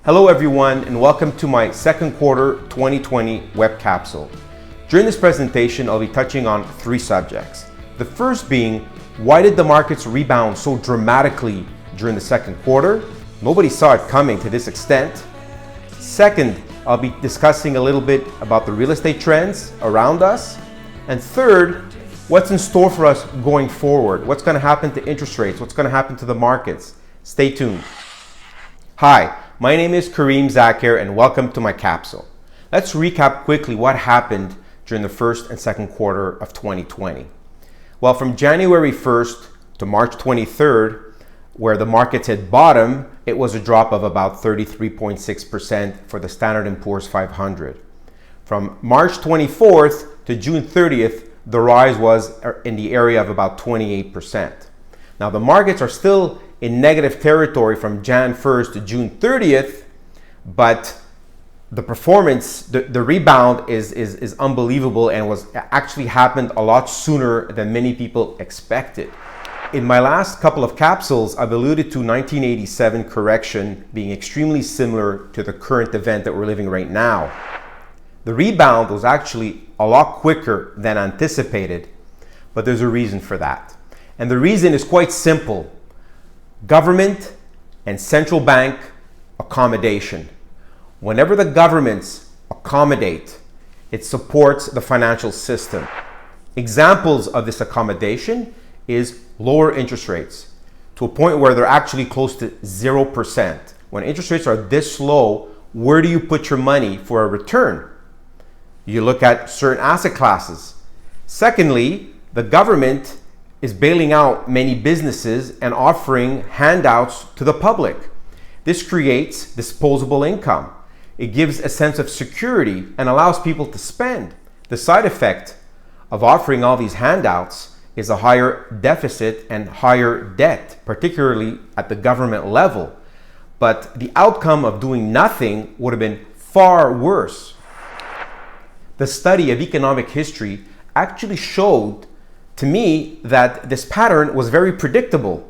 Hello everyone and welcome to my second quarter 2020 Web Capsule. During this presentation, I'll be touching on three subjects. The first being, why did the markets rebound so dramatically during the second quarter? Nobody saw it coming to this extent. Second, I'll be discussing a little bit about the real estate trends around us. And third, what's in store for us going forward? What's going to happen to interest rates? What's going to happen to the markets? Stay tuned. Hi, my name is Kareem Zakir and welcome to my capsule. Let's recap quickly what happened during the first and second quarter of 2020. Well, from January 1st to March 23rd, where the markets hit bottom, it was a drop of about 33.6% for the Standard & Poor's 500. From March 24th to June 30th, the rise was in the area of about 28%. Now the markets are still in negative territory from Jan 1st to June 30th, but the performance, the rebound is unbelievable and was actually happened a lot sooner than many people expected. In my last couple of capsules, I've alluded to 1987 correction being extremely similar to the current event that we're living right now. The rebound was actually a lot quicker than anticipated, but there's a reason for that. And the reason is quite simple. Government and central bank accommodation. Whenever the governments accommodate, it supports the financial system. Examples of this accommodation is lower interest rates to a point where they're actually close to 0%. When interest rates are this low, where do you put your money for a return? You look at certain asset classes. Secondly, the government is bailing out many businesses and offering handouts to the public. This creates disposable income. It gives a sense of security and allows people to spend. The side effect of offering all these handouts is a higher deficit and higher debt, particularly at the government level. But the outcome of doing nothing would have been far worse. The study of economic history actually showed to me that this pattern was very predictable.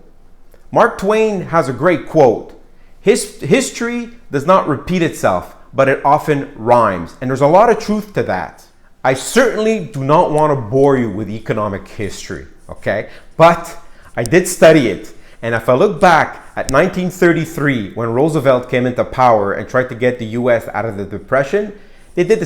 Mark Twain has a great quote. History does not repeat itself, but it often rhymes. And there's a lot of truth to that. I certainly do not want to bore you with economic history, okay? But I did study it. And if I look back at 1933, when Roosevelt came into power and tried to get the US out of the Depression, they did a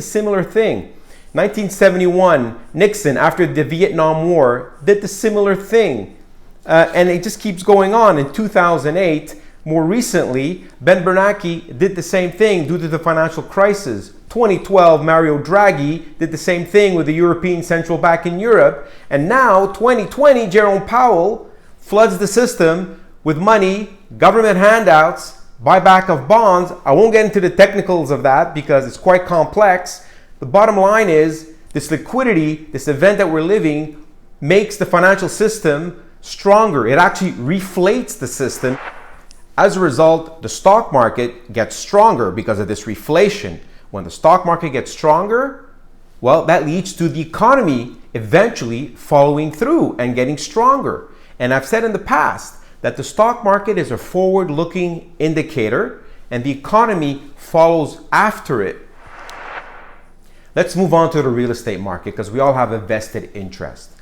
similar thing. 1971, Nixon, after the Vietnam War, did the similar thing. And it just keeps going on. In 2008, more recently, Ben Bernanke did the same thing due to the financial crisis. 2012, Mario Draghi did the same thing with the European Central Bank in Europe. And now, 2020, Jerome Powell floods the system with money, government handouts, buyback of bonds. I won't get into the technicals of that because it's quite complex. The bottom line is this liquidity, this event that we're living, makes the financial system stronger. It actually reflates the system. As a result, the stock market gets stronger because of this reflation. When the stock market gets stronger, well, that leads to the economy eventually following through and getting stronger. And I've said in the past that the stock market is a forward-looking indicator and the economy follows after it. Let's move on to the real estate market because we all have a vested interest.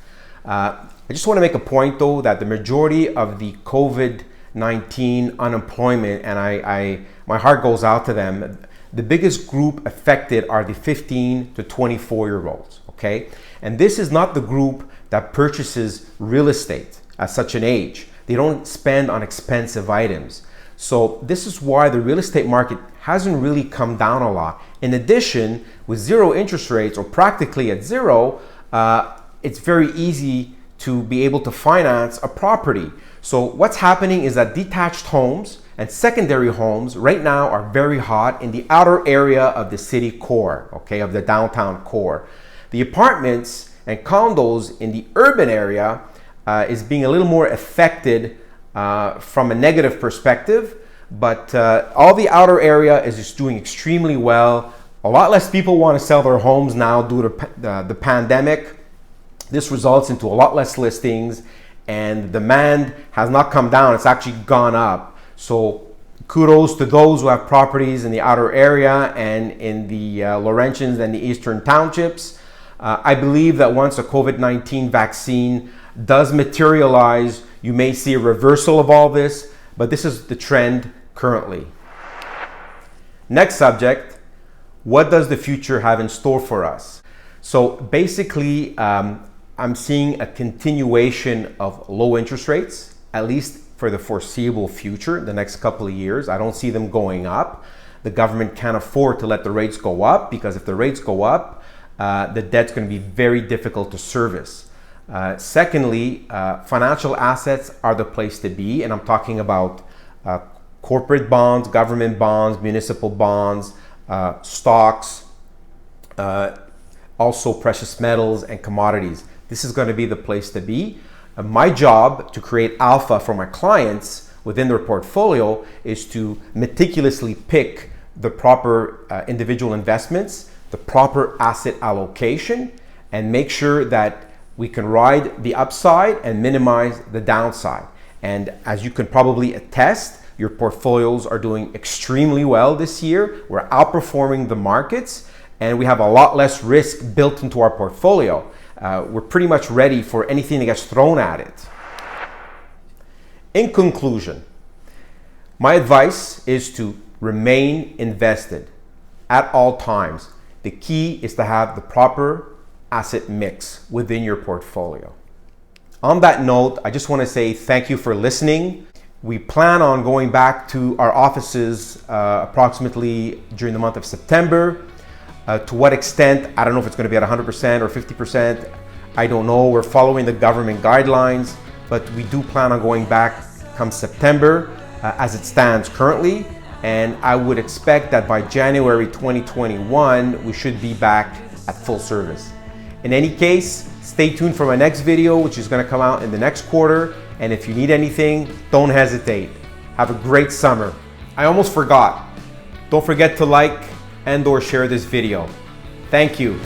I just want to make a point though that the majority of the COVID-19 unemployment, and my heart goes out to them, the biggest group affected are the 15 to 24-year-olds, okay? And this is not the group that purchases real estate at such an age. They don't spend on expensive items. So this is why the real estate market hasn't really come down a lot. In addition, with zero interest rates or practically at zero, it's very easy to be able to finance a property. So what's happening is that detached homes and secondary homes right now are very hot in the outer area of the city core, okay, of the downtown core. The apartments and condos in the urban area is being a little more affected from a negative perspective, but all the outer area is just doing extremely well. A lot less people want to sell their homes now due to the pandemic. This results into a lot less listings and demand has not come down, it's actually gone up. So Kudos to those who have properties in the outer area and in the Laurentians and the eastern townships. I believe that once a COVID-19 vaccine does materialize, you may see a reversal of all this, but this is the trend currently. Next subject, what does the future have in store for us? So basically, I'm seeing a continuation of low interest rates, at least for the foreseeable future, the next couple of years. I don't see them going up. The government can't afford to let the rates go up, because if the rates go up, the debt's going to be very difficult to service. Secondly, financial assets are the place to be, and I'm talking about corporate bonds, government bonds, municipal bonds, stocks, also precious metals and commodities. This is going to be the place to be. My job to create alpha for my clients within their portfolio is to meticulously pick the proper individual investments, the proper asset allocation, and make sure that we can ride the upside and minimize the downside. And as you can probably attest, your portfolios are doing extremely well this year. We're outperforming the markets, and we have a lot less risk built into our portfolio. We're pretty much ready for anything that gets thrown at it. In conclusion, my advice is to remain invested at all times. The key is to have the proper asset mix within your portfolio. On that note, I just want to say thank you for listening. We plan on going back to our offices approximately during the month of September. To what extent, I don't know if it's going to be at 100% or 50%. I don't know. We're following the government guidelines, but we do plan on going back come September as it stands currently. And I would expect that by January 2021, we should be back at full service. In any case, stay tuned for my next video, which is going to come out in the next quarter. And if you need anything, don't hesitate. Have a great summer. I almost forgot. Don't forget to like and/or share this video. Thank you.